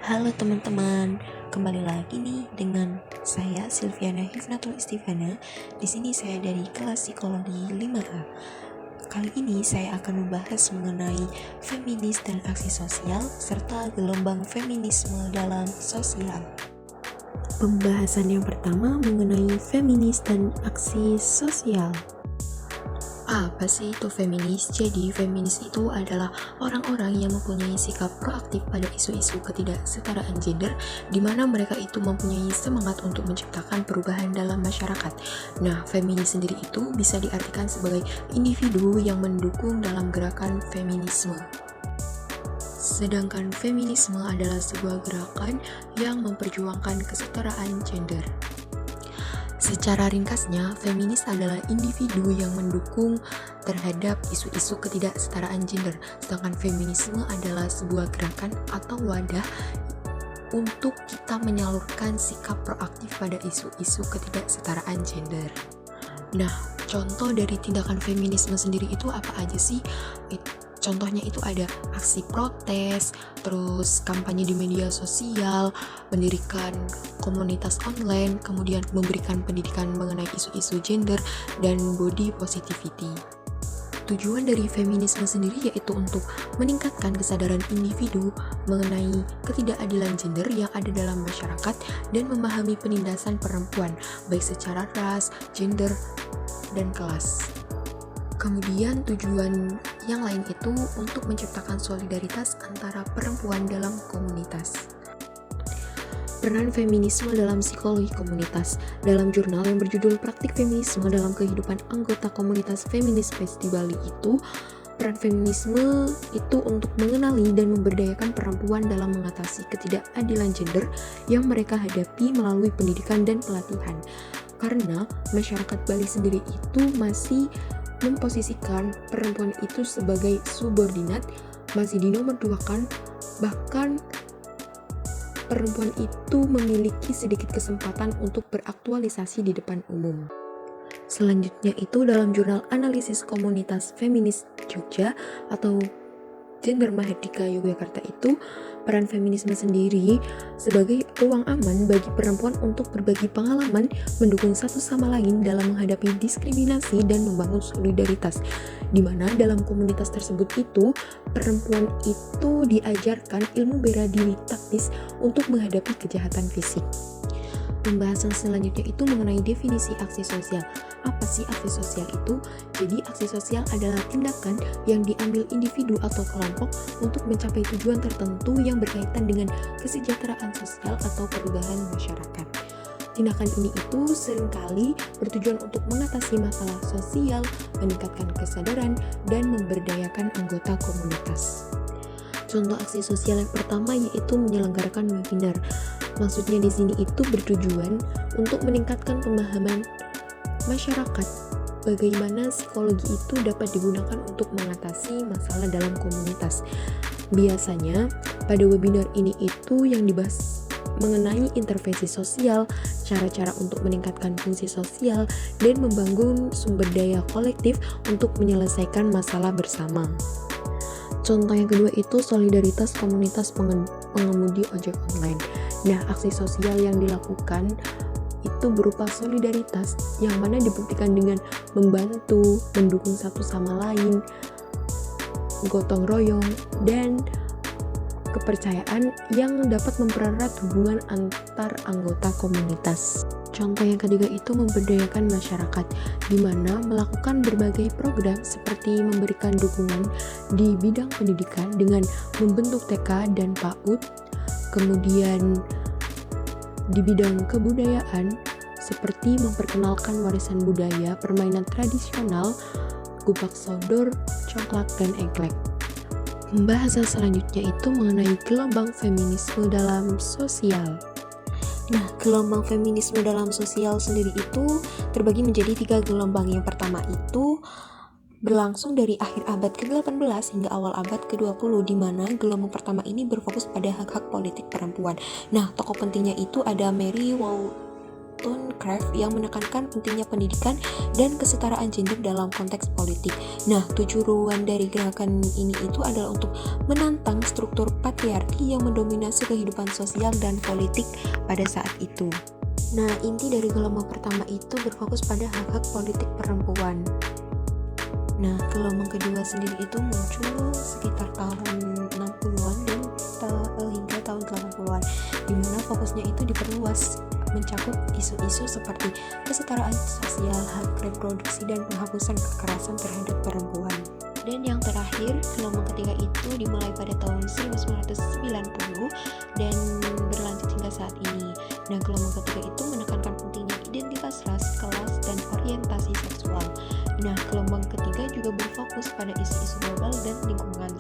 Halo teman-teman, kembali lagi nih dengan saya Silviana Hifnatul Istifana. Di sini saya dari kelas psikologi 5A. Kali ini saya akan membahas mengenai feminis dan aksi sosial serta gelombang feminisme dalam sosial. Pembahasan yang pertama mengenai feminis dan aksi sosial. Apa sih itu feminis? Jadi feminis itu adalah orang-orang yang mempunyai sikap proaktif pada isu-isu ketidaksetaraan gender, di mana mereka itu mempunyai semangat untuk menciptakan perubahan dalam masyarakat. Nah, feminis sendiri itu bisa diartikan sebagai individu yang mendukung dalam gerakan feminisme. Sedangkan feminisme adalah sebuah gerakan yang memperjuangkan kesetaraan gender. Secara ringkasnya, feminis adalah individu yang mendukung terhadap isu-isu ketidaksetaraan gender, sedangkan feminisme adalah sebuah gerakan atau wadah untuk kita menyalurkan sikap proaktif pada isu-isu ketidaksetaraan gender. Nah, contoh dari tindakan feminisme sendiri itu apa aja sih? Contohnya itu ada aksi protes, terus kampanye di media sosial, mendirikan komunitas online, kemudian memberikan pendidikan mengenai isu-isu gender, dan body positivity. Tujuan dari feminisme sendiri yaitu untuk meningkatkan kesadaran individu mengenai ketidakadilan gender yang ada dalam masyarakat dan memahami penindasan perempuan, baik secara ras, gender, dan kelas. Kemudian tujuan yang lain itu untuk menciptakan solidaritas antara perempuan dalam komunitas. Peran feminisme dalam psikologi komunitas. Dalam jurnal yang berjudul Praktik Feminisme dalam Kehidupan Anggota Komunitas Feminis PES di Bali itu, peran feminisme itu untuk mengenali dan memberdayakan perempuan dalam mengatasi ketidakadilan gender yang mereka hadapi melalui pendidikan dan pelatihan. Karena masyarakat Bali sendiri itu masih memposisikan perempuan itu sebagai subordinat, masih dinomorduakan, bahkan perempuan itu memiliki sedikit kesempatan untuk beraktualisasi di depan umum. Selanjutnya itu dalam jurnal Analisis Komunitas Feminis Jogja atau Gender Mahardika Yogyakarta itu, peran feminisme sendiri sebagai ruang aman bagi perempuan untuk berbagi pengalaman, mendukung satu sama lain dalam menghadapi diskriminasi dan membangun solidaritas, di mana dalam komunitas tersebut itu, perempuan itu diajarkan ilmu bela diri taktis untuk menghadapi kejahatan fisik. Pembahasan selanjutnya itu mengenai definisi aksi sosial. Apa sih aksi sosial itu? Jadi aksi sosial adalah tindakan yang diambil individu atau kelompok untuk mencapai tujuan tertentu yang berkaitan dengan kesejahteraan sosial atau perubahan masyarakat. Tindakan ini itu seringkali bertujuan untuk mengatasi masalah sosial, meningkatkan kesadaran, dan memberdayakan anggota komunitas. Contoh aksi sosial yang pertama yaitu menyelenggarakan webinar. Maksudnya di sini itu bertujuan untuk meningkatkan pemahaman masyarakat bagaimana psikologi itu dapat digunakan untuk mengatasi masalah dalam komunitas. Biasanya pada webinar ini itu yang dibahas mengenai intervensi sosial, cara-cara untuk meningkatkan fungsi sosial, dan membangun sumber daya kolektif untuk menyelesaikan masalah bersama. Contoh yang kedua itu solidaritas komunitas pengemudi ojek online. Nah, aksi sosial yang dilakukan itu berupa solidaritas yang mana dibuktikan dengan membantu, mendukung satu sama lain, gotong royong, dan kepercayaan yang dapat mempererat hubungan antar anggota komunitas. Contoh yang ketiga itu memberdayakan masyarakat, di mana melakukan berbagai program seperti memberikan dukungan di bidang pendidikan dengan membentuk TK dan PAUD, kemudian di bidang kebudayaan seperti memperkenalkan warisan budaya, permainan tradisional, gubak sodor, coklat, dan engklek. Pembahasan selanjutnya itu mengenai gelombang feminisme dalam sosial. Nah, gelombang feminisme dalam sosial sendiri itu terbagi menjadi 3 gelombang. Yang pertama itu berlangsung dari akhir abad ke-18 hingga awal abad ke-20, di mana gelombang pertama ini berfokus pada hak-hak politik perempuan. Nah, tokoh pentingnya itu ada Mary Anton Kraft yang menekankan pentingnya pendidikan dan kesetaraan gender dalam konteks politik. Nah, tujuan dari gerakan ini itu adalah untuk menantang struktur patriarki yang mendominasi kehidupan sosial dan politik pada saat itu. Nah, inti dari gelombang pertama itu berfokus pada hak-hak politik perempuan. Nah, gelombang kedua sendiri itu muncul sekitar tahun 60-an dan hingga tahun 80-an, di mana fokusnya itu diperluas mencakup isu-isu seperti kesetaraan sosial, hak reproduksi, dan penghapusan kekerasan terhadap perempuan. Dan yang terakhir, gelombang ketiga itu dimulai pada tahun 1990 dan berlanjut hingga saat ini. Nah, gelombang ketiga itu menekankan pentingnya identitas ras, kelas, dan orientasi seksual. Nah, gelombang ketiga juga berfokus pada isu-isu global dan lingkungan.